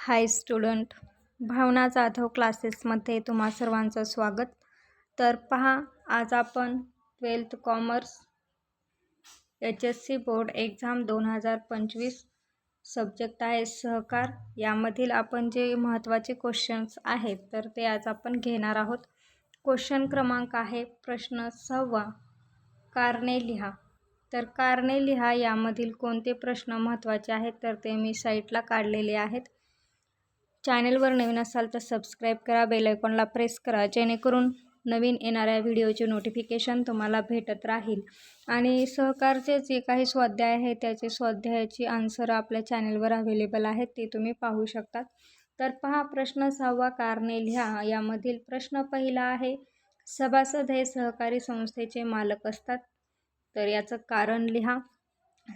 हाय student, भावना जाधव क्लासेसमध्ये तुम्हा सर्वांचं स्वागत. तर पहा, आज आपण 12th commerce HSC board exam 2025 subject आहे सहकार. यामधील आपण जे महत्त्वाचे क्वेश्चन्स आहेत तर ते आज आपण घेणार आहोत. क्वेश्चन क्रमांक आहे प्रश्न 6, कारणे लिहा. तर कारणे लिहा यामधील कोणते प्रश्न महत्त्वाचे आहेत तर ते मी साईटला काढलेले आहेत. चॅनलवर नवीन असाल तर सबस्क्राईब करा, बेल आयकॉनला प्रेस करा, जेणेकरून नवीन येणाऱ्या व्हिडिओचे नोटिफिकेशन तुम्हाला भेटत राहील. आणि सहकारचे जे काही स्वाध्याय आहे त्याचे स्वाध्यायाची आन्सर आपल्या चॅनलवर अवेलेबल आहेत, ते तुम्ही पाहू शकतात. तर पहा, प्रश्न 6, कारणे लिहा. यामधील प्रश्न पहिला आहे, सभासद हे सहकारी संस्थेचे मालक असतात, तर याचं कारण लिहा.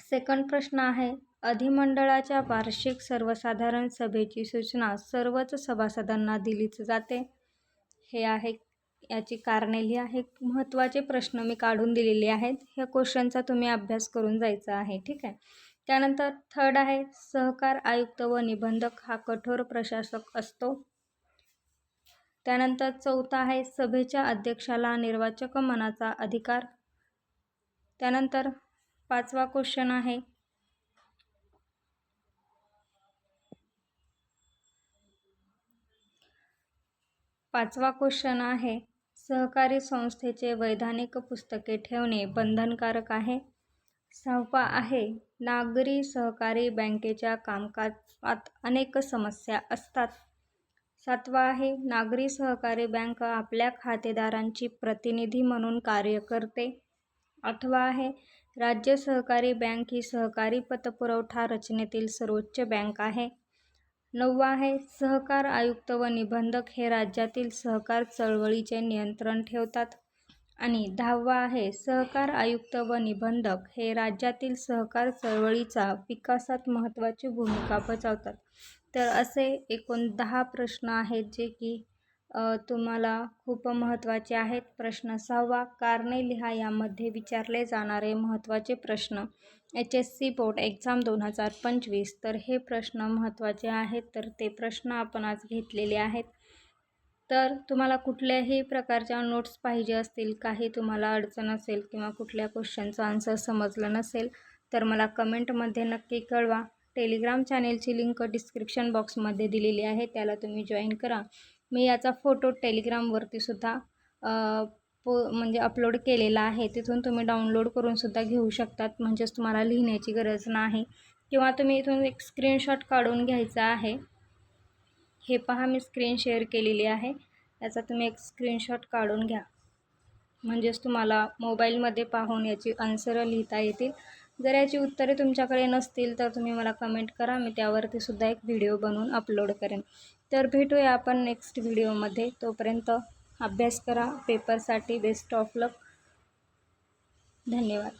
सेकंड प्रश्न आहे, अधिमंडळाच्या वार्षिक सर्वसाधारण सभेची सूचना सर्वच सभासदांना दिलीच जाते. हे आहे, याची कारणे लिहा. हे महत्त्वाचे प्रश्न मी काढून दिलेले आहेत. ह्या क्वेश्चनचा तुम्ही अभ्यास करून जायचा आहे, ठीक आहे. त्यानंतर थर्ड आहे, सहकार आयुक्त व निबंधक हा कठोर प्रशासक असतो. त्यानंतर चौथा आहे, सभेच्या अध्यक्षाला निर्वाचक मनाचा अधिकार. त्यानंतर पाचवा क्वेश्चन आहे, सहकारी संस्थेचे वैधानिक पुस्तके ठेवणे बंधनकारक आहे. 6वा आहे, नागरी सहकारी बँकेच्या कामकाजात अनेक समस्या असतात. 7वा आहे, नागरी सहकारी बँक आपल्या खातेदारांची प्रतिनिधी म्हणून कार्य करते. 8वा आहे, राज्य सहकारी बँक ही सहकारी पतपुरवठा रचनेतील सर्वोच्च बँक आहे. 9वा आहे, सहकार आयुक्त व निबंधक हे राज्यातील सहकार चळवळीचे नियंत्रण ठेवतात. आणि 10वा आहे, सहकार आयुक्त व निबंधक हे राज्यातील सहकार चळवळीचा विकासात महत्त्वाची भूमिका बजावतात. तर असे एकूण 10 प्रश्न आहेत जे की तुम्हाला खूप महत्त्वाचे आहेत. प्रश्न 6, कारणे लिहा यामध्ये विचारले जाणारे महत्त्वाचे प्रश्न HSC बोर्ड एक्झाम 2025. तर हे प्रश्न महत्त्वाचे आहेत, तर ते प्रश्न आपण आज घेतलेले आहेत. तर तुम्हाला कुठल्याही प्रकारच्या नोट्स पाहिजे असतील, काही तुम्हाला अडचण असेल किंवा कुठल्या क्वेश्चनचं आन्सर समजलं नसेल तर मला कमेंटमध्ये नक्की कळवा. टेलिग्राम चॅनेलची लिंक डिस्क्रिप्शन बॉक्समध्ये दिलेली आहे, त्याला तुम्ही जॉईन करा. मी याचा फोटो टेलिग्रामवरती सुद्धा म्हणजे अपलोड केलेला आहे, तिथून तुम्ही डाउनलोड करून सुद्धा घेऊ शकतात. म्हणजेच तुम्हाला लिहिण्याची गरज नाही, किंवा तुम्ही इथून एक स्क्रीनशॉट काढून घ्यायचा आहे. हे पहा, मी स्क्रीन शेअर केलेली आहे, याचा तुम्ही एक स्क्रीनशॉट काढून घ्या, म्हणजेच तुम्हाला मोबाईलमध्ये पाहून याची आन्सर लिहिता येतील. जर याची उत्तरे तुमच्याकडे नसतील तर तुम्ही मला कमेंट करा, मी त्यावरती सुद्धा एक व्हिडिओ बनवून अपलोड करेन. तर भेटूया आपण नेक्स्ट व्हिडिओमध्ये. तोपर्यंत अभ्यास करा पेपरसाठी. बेस्ट ऑफ लक. धन्यवाद.